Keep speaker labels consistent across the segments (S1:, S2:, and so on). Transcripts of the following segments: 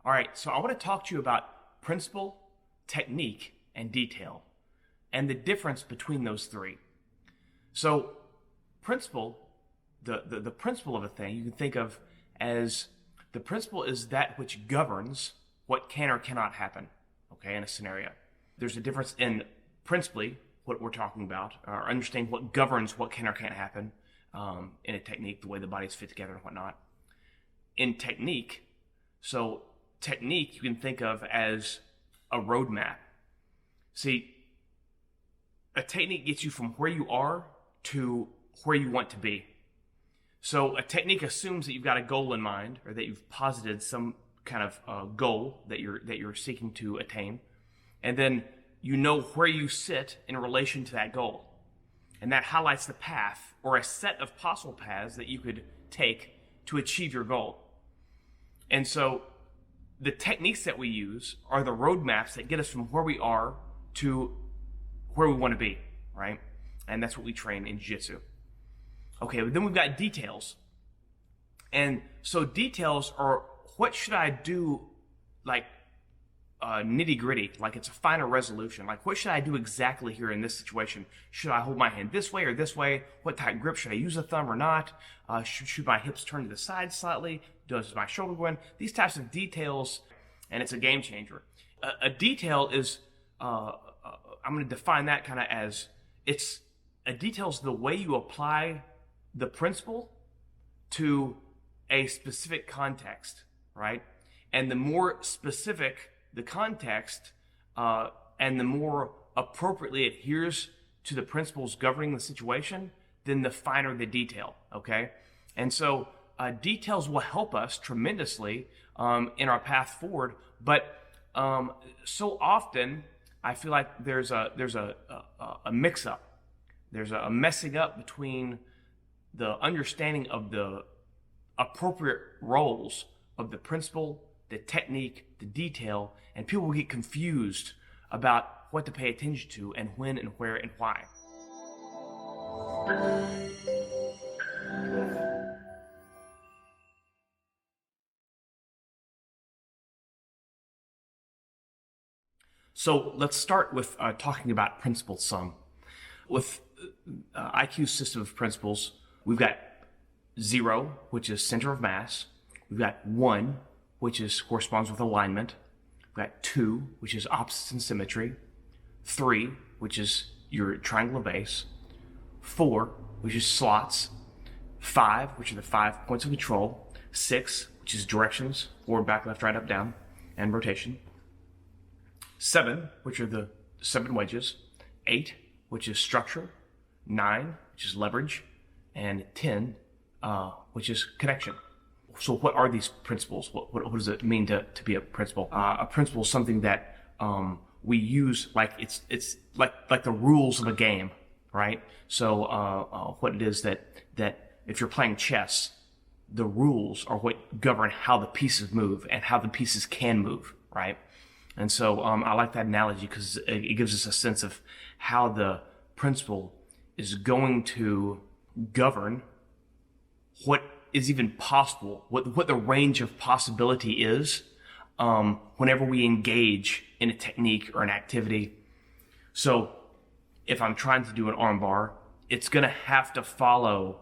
S1: All right, so I want to talk to you about principle, technique, and detail, and the difference between those three. So, principle, the principle of a thing, you can think of as the principle is that which governs what can or cannot happen, okay, in a scenario. There's a difference in principally what we're talking about, or understanding what governs what can or can't happen in a technique, the way the bodies fit together and whatnot. In technique, so technique you can think of as a roadmap. See, a technique gets you from where you are to where you want to be. So a technique assumes that you've got a goal in mind, or that you've posited some kind of goal that you're seeking to attain, and then you know where you sit in relation to that goal, and that highlights the path or a set of possible paths that you could take to achieve your goal. And so the techniques that we use are the roadmaps that get us from where we are to where we want to be, right? And that's what we train in jiu-jitsu. Okay, but then we've got details. And so details are what should I do, like nitty gritty, like it's a finer resolution. Like what should I do exactly here in this situation? Should I hold my hand this way or this way? What type of grip? Should I use a thumb or not? Should my hips turn to the side slightly? Does my shoulder go in? These types of details, and it's a game changer. A detail is, I'm going to define that kind of as, a detail is the way you apply the principle to a specific context, right? And the more specific the context, and the more appropriately it adheres to the principles governing the situation, then the finer the detail, okay? And so details will help us tremendously in our path forward, but so often I feel like there's a mix-up. There's a messing up between the understanding of the appropriate roles of the principle, the technique, the detail, and people will get confused about what to pay attention to and when and where and why. So let's start with talking about principles some. With IQ's system of principles, we've got 0, which is center of mass. We've got 1, which corresponds with alignment. We've got 2, which is opposites and symmetry. 3, which is your triangular base. 4, which is slots. 5, which are the 5 points of control. 6, which is directions, forward, back, left, right, up, down, and rotation. 7, which are the 7 wedges. 8, which is structure. 9, which is leverage. And 10, which is connection. So what are these principles? What does it mean to be a principle? A principle is something that we use like it's like the rules of a game, right? So what it is that if you're playing chess, the rules are what govern how the pieces move and how the pieces can move, right? And so I like that analogy because it gives us a sense of how the principle is going to govern what is even possible, what the range of possibility is whenever we engage in a technique or an activity. So if I'm trying to do an armbar, it's going to have to follow,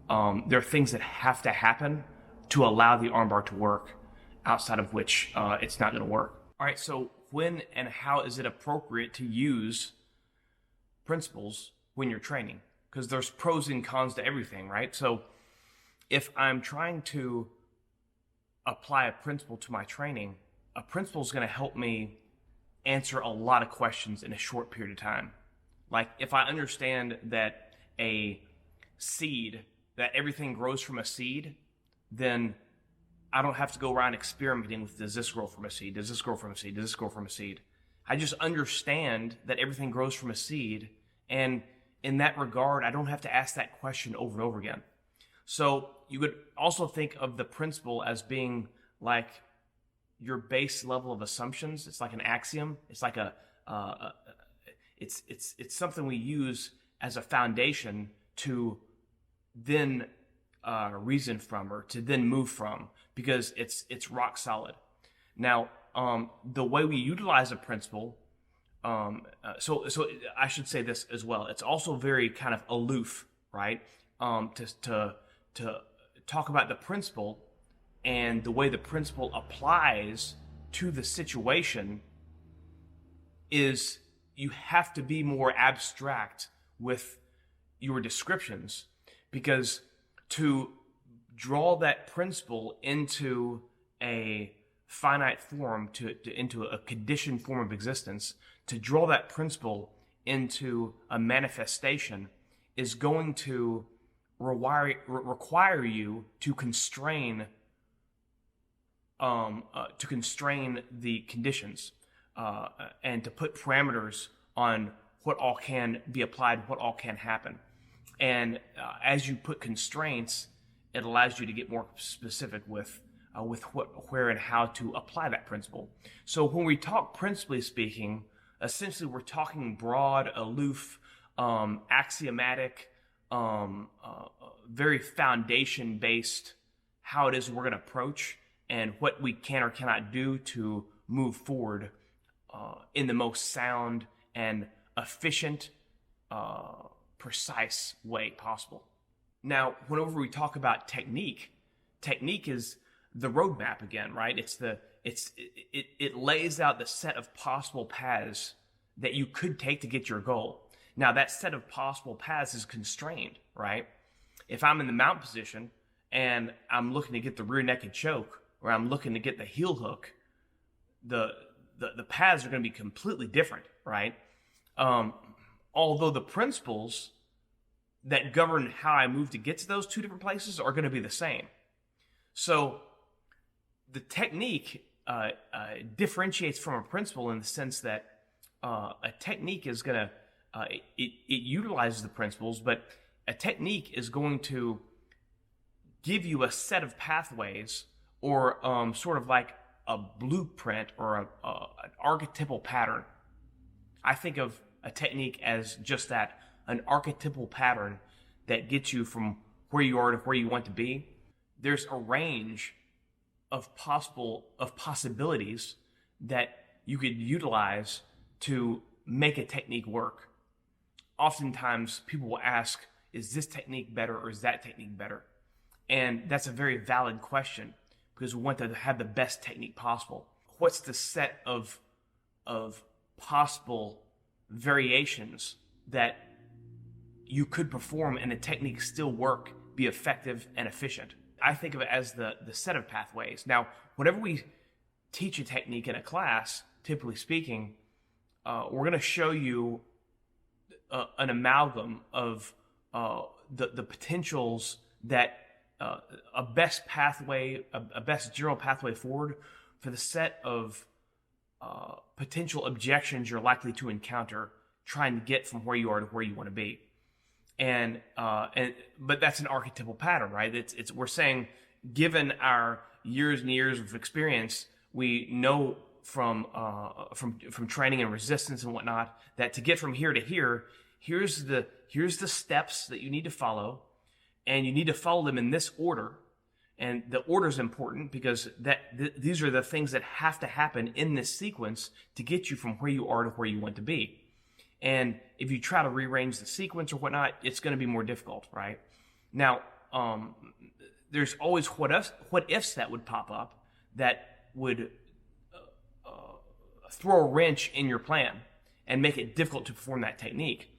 S1: there are things that have to happen to allow the armbar to work, outside of which it's not going to work. All right, so when and how is it appropriate to use principles when you're training? Because there's pros and cons to everything, right? So if I'm trying to apply a principle to my training, a principle is going to help me answer a lot of questions in a short period of time. Like if I understand that a seed, that everything grows from a seed, then I don't have to go around experimenting with, does this grow from a seed? Does this grow from a seed? Does this grow from a seed? I just understand that everything grows from a seed, and in that regard, I don't have to ask that question over and over again. So you could also think of the principle as being like your base level of assumptions. It's like an axiom. It's like it's something we use as a foundation to then reason from, or to then move from, because it's rock solid. Now, the way we utilize a principle, so I should say this as well. It's also very kind of aloof, right? To talk about the principle and the way the principle applies to the situation is you have to be more abstract with your descriptions, because to draw that principle into a finite form, into a conditioned form of existence, to draw that principle into a manifestation is going to require you to constrain the conditions, and to put parameters on what all can be applied, what all can happen. And as you put constraints, it allows you to get more specific with what, where, and how to apply that principle. So when we talk principally speaking, essentially we're talking broad, aloof, axiomatic, very foundation-based, how it is we're going to approach and what we can or cannot do to move forward in the most sound and efficient, precise way possible. Now, whenever we talk about technique is the roadmap again, right? It lays out the set of possible paths that you could take to get your goal. Now, that set of possible paths is constrained, right? If I'm in the mount position and I'm looking to get the rear naked choke, or I'm looking to get the heel hook, the paths are going to be completely different, right? Although the principles that govern how I move to get to those two different places are going to be the same. So the technique differentiates from a principle in the sense that a technique is going to, it utilizes the principles, but a technique is going to give you a set of pathways, or sort of like a blueprint or an archetypal pattern. I think of a technique as just that, an archetypal pattern that gets you from where you are to where you want to be. There's a range of possibilities that you could utilize to make a technique work. Oftentimes people will ask, is this technique better or is that technique better? And that's a very valid question, because we want to have the best technique possible. What's the set of possible variations that you could perform and the technique still work, be effective and efficient? I think of it as the set of pathways. Now, whenever we teach a technique in a class, typically speaking, we're going to show you an amalgam of the potentials that a best pathway, a best general pathway forward for the set of potential objections you're likely to encounter trying to get from where you are to where you want to be. But that's an archetypal pattern, right? We're saying, given our years and years of experience, we know from training and resistance and whatnot, that to get from here to here, here's the steps that you need to follow, and you need to follow them in this order. And the order is important because these are the things that have to happen in this sequence to get you from where you are to where you want to be. And if you try to rearrange the sequence or whatnot, it's going to be more difficult, right? Now, there's always what ifs that would pop up that would throw a wrench in your plan and make it difficult to perform that technique.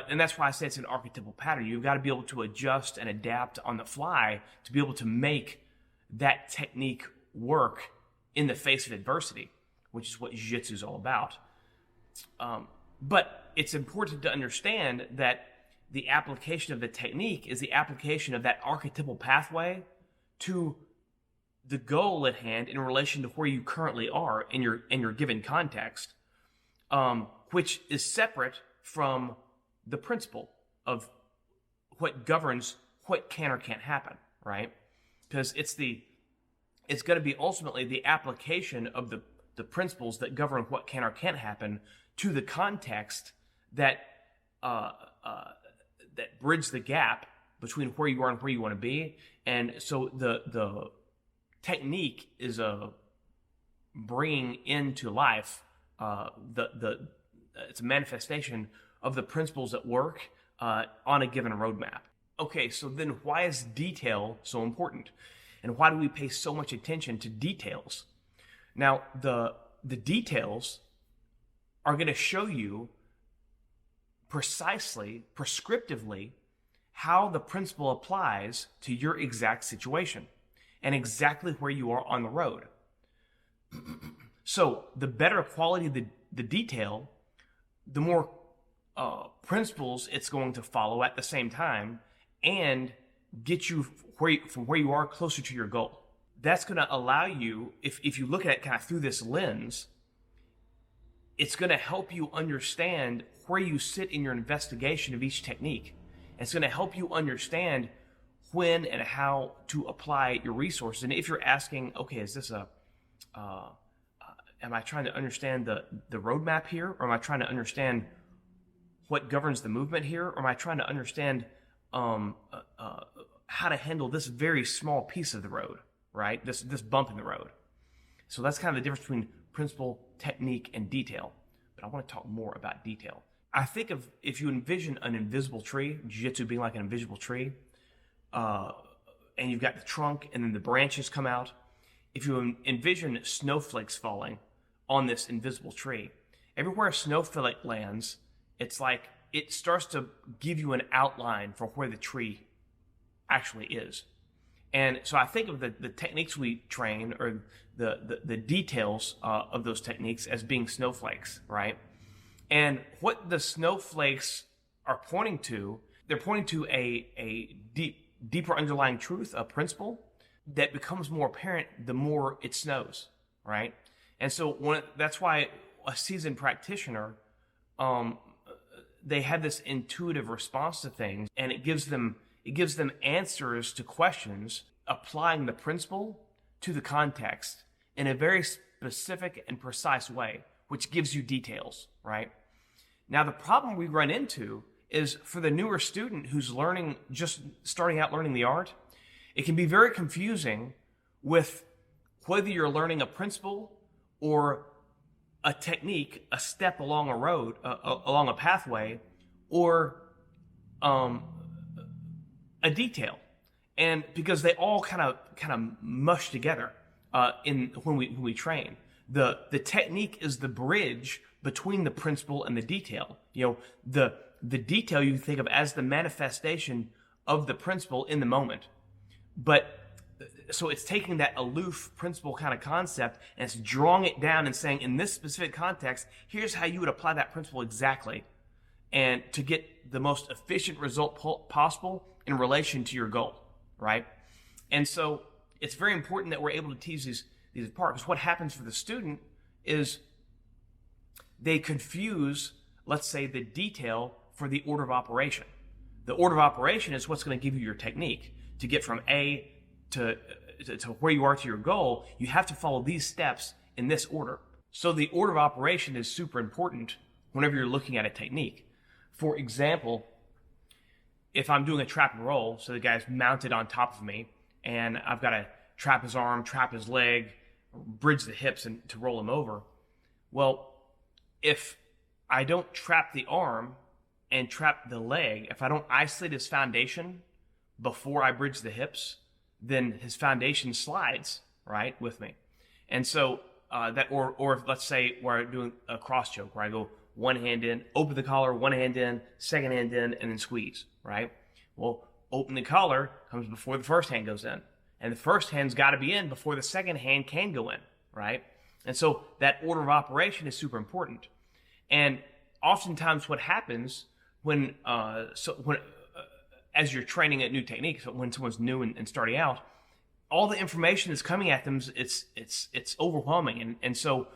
S1: And that's why I say it's an archetypal pattern. You've got to be able to adjust and adapt on the fly to be able to make that technique work in the face of adversity, which is what jiu-jitsu is all about. But it's important to understand that the application of the technique is the application of that archetypal pathway to the goal at hand in relation to where you currently are in your given context, which is separate from the principle of what governs what can or can't happen, right? Because it's going to be ultimately the application of the principles that govern what can or can't happen to the context that that bridge the gap between where you are and where you want to be. And so the technique is a bringing into life it's a manifestation of the principles at work on a given roadmap. Okay, so then why is detail so important? And why do we pay so much attention to details? Now, the details are going to show you precisely, prescriptively, how the principle applies to your exact situation and exactly where you are on the road. So the better quality the detail, the more principles it's going to follow at the same time and get you from where you are closer to your goal. That's going to allow you, if you look at it kind of through this lens, it's going to help you understand where you sit in your investigation of each technique. It's going to help you understand when and how to apply your resources. And if you're asking, okay, is this am I trying to understand the roadmap here? Or am I trying to understand what governs the movement here? Or am I trying to understand how to handle this very small piece of the road, right? This bump in the road. So that's kind of the difference between principle, technique, and detail. But I want to talk more about detail. I think of, if you envision an invisible tree, jiu-jitsu being like an invisible tree, and you've got the trunk and then the branches come out. If you envision snowflakes falling on this invisible tree, everywhere a snowflake lands, it's like it starts to give you an outline for where the tree actually is. And so I think of the techniques we train, or the details of those techniques, as being snowflakes, right? And what the snowflakes are pointing to, they're pointing to a deeper underlying truth, a principle that becomes more apparent the more it snows, right? And so that's why a seasoned practitioner, they have this intuitive response to things, and it gives them answers to questions, applying the principle to the context in a very specific and precise way, which gives you details, right? Now, the problem we run into is, for the newer student who's just starting out learning the art, it can be very confusing with whether you're learning a principle or a technique, a step along a road, along a pathway, or a detail. And because they all kind of mush together when we train. The technique is the bridge between the principle and the detail. You know, the detail you think of as the manifestation of the principle in the moment. But so it's taking that aloof principle kind of concept and it's drawing it down and saying, in this specific context, here's how you would apply that principle exactly, and to get the most efficient result possible in relation to your goal, right? And so it's very important that we're able to tease these apart, because what happens for the student is they confuse, let's say, the detail for the order of operation. The order of operation is what's going to give you your technique. To get from A to where you are to your goal, you have to follow these steps in this order. So the order of operation is super important whenever you're looking at a technique. For example, if I'm doing a trap and roll, so the guy's mounted on top of me, and I've got to trap his arm, trap his leg, bridge the hips, and to roll him over. Well, if I don't trap the arm and trap the leg, if I don't isolate his foundation before I bridge the hips, then his foundation slides, right, with me. And so or let's say we're doing a cross choke where I go one hand in, open the collar, one hand in, second hand in, and then squeeze, right? Well, open the collar comes before the first hand goes in. And the first hand's got to be in before the second hand can go in, right? And so that order of operation is super important. And oftentimes what happens as you're training a new technique, so when someone's new and starting out, all the information that's coming at them, it's overwhelming. And so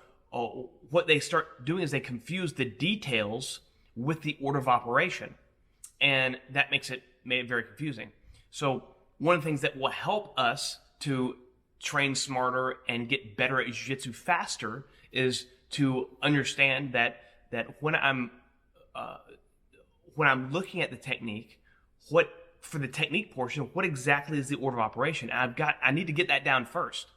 S1: what they start doing is they confuse the details with the order of operation. And that makes it very confusing. So one of the things that will help us to train smarter and get better at jiu-jitsu faster is to understand that when I'm looking at the technique, for the technique portion, what exactly is the order of operation? I need to get that down first.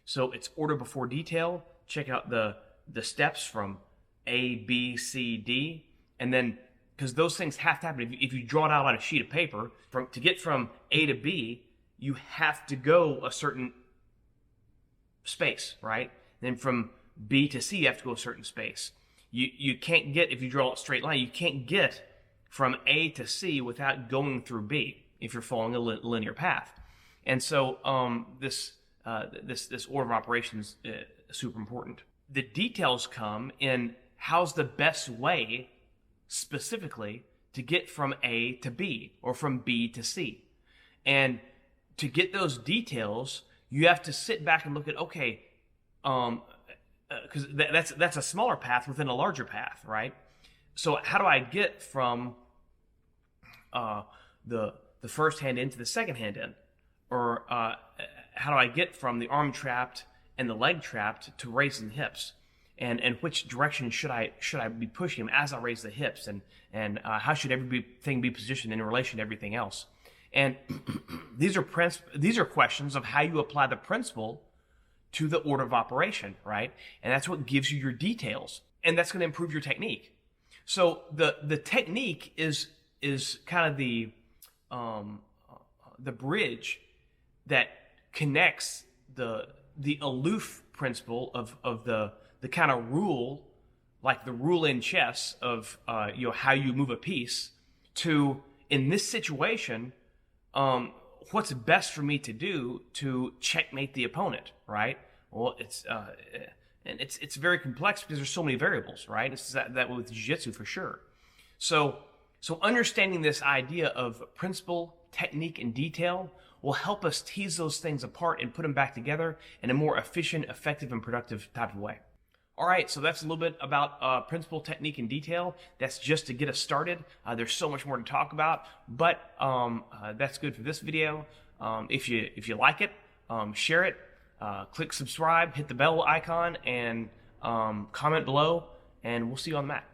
S1: So it's order before detail. Check out the steps from A, B, C, D, and then because those things have to happen. If you draw it out on a sheet of paper, to get from A to B, you have to go a certain space, right? Then from B to C, you have to go a certain space. You can't get, if you draw a straight line, you can't get from A to C without going through B if you're following a linear path. And so this order of operations is super important. The details come in how's the best way specifically to get from A to B or from B to C. And to get those details, you have to sit back and look at, okay, because that's a smaller path within a larger path, right? So how do I get from the first hand in to the second hand in? Or how do I get from the arm trapped and the leg trapped to raising the hips? And which direction should I be pushing them as I raise the hips? And how should everything be positioned in relation to everything else? And these are questions of how you apply the principle to the order of operation, right? And that's what gives you your details, and that's going to improve your technique. So the technique is kind of the bridge that connects the aloof principle of the kind of rule, like the rule in chess of how you move a piece, to, in this situation, what's best for me to do to checkmate the opponent, right? Well, it's very complex because there's so many variables, right? It's that with jiu-jitsu for sure. So understanding this idea of principle, technique, and detail will help us tease those things apart and put them back together in a more efficient, effective, and productive type of way. All right, so that's a little bit about principle, technique, and detail. That's just to get us started. There's so much more to talk about, but that's good for this video. If you like it, share it, click subscribe, hit the bell icon, and comment below, and we'll see you on the mat.